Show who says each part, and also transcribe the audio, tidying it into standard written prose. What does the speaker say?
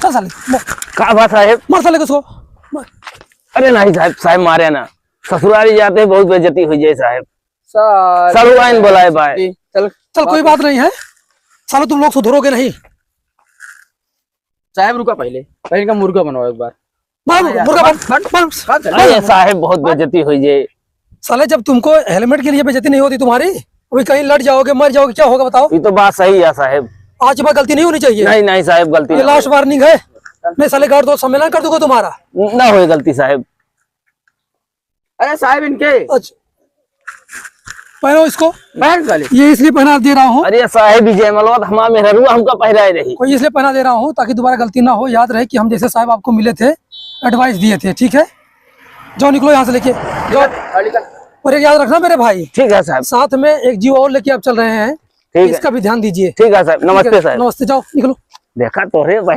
Speaker 1: चल साले
Speaker 2: का बात साहेब?
Speaker 1: मार साले को मार।
Speaker 2: अरे नहीं साहब, साहब मारे ना, ससुराली जाते हैं बहुत बेइज्जती हुई जाए साहब। सालू बोलाए भाई।
Speaker 3: चल
Speaker 1: चल कोई बात नहीं है, सालो तुम लोग सुधरोगे नहीं।
Speaker 3: साहब रुका, पहले का मुर्गा बनाओ एक बार।
Speaker 1: मुर्गा बन।
Speaker 2: अरे साहब बहुत बेइज्जती हुई जाए।
Speaker 1: साले जब तुमको हेलमेट के लिए बेइज्जती नहीं होती तुम्हारी, अभी कहीं लड़ जाओगे मर जाओगे क्या होगा बताओ?
Speaker 2: ये तो बात सही है साहब।
Speaker 1: आज के बाद गलती नहीं होनी चाहिए।
Speaker 2: नहीं नहीं साहब, गलती
Speaker 1: ये लास्ट वार्निंग है। मैं साले गाड़ दो सम्मेलन कर दूंगा तुम्हारा।
Speaker 2: ना हो गलती साहब।
Speaker 3: अरे साहब इनके
Speaker 1: अच्छा पहनो इसको।
Speaker 3: बैठ साले।
Speaker 1: ये इसलिए पहना दे रहा हूँ,
Speaker 2: अरे साहब जयमलवा हमारा मेहरुआ हमका पहराए रही।
Speaker 1: कोई इसलिए पहना दे रहा हूँ ताकि दोबारा गलती ना हो। याद रहे कि हम जैसे साहब आपको मिले थे, एडवाइस दिए थे, ठीक है? जाओ निकलो यहाँ से लेके जाओ। और एक याद रखना मेरे भाई,
Speaker 2: ठीक है साहब।
Speaker 1: साथ में एक जीव और लेके आप चल रहे हैं,
Speaker 2: ठीक है,
Speaker 1: इसका भी ध्यान दीजिए।
Speaker 2: ठीक है साहब। नमस्ते साहब।
Speaker 1: नमस्ते, जाओ निकलो।
Speaker 2: देखा तो रे भाई।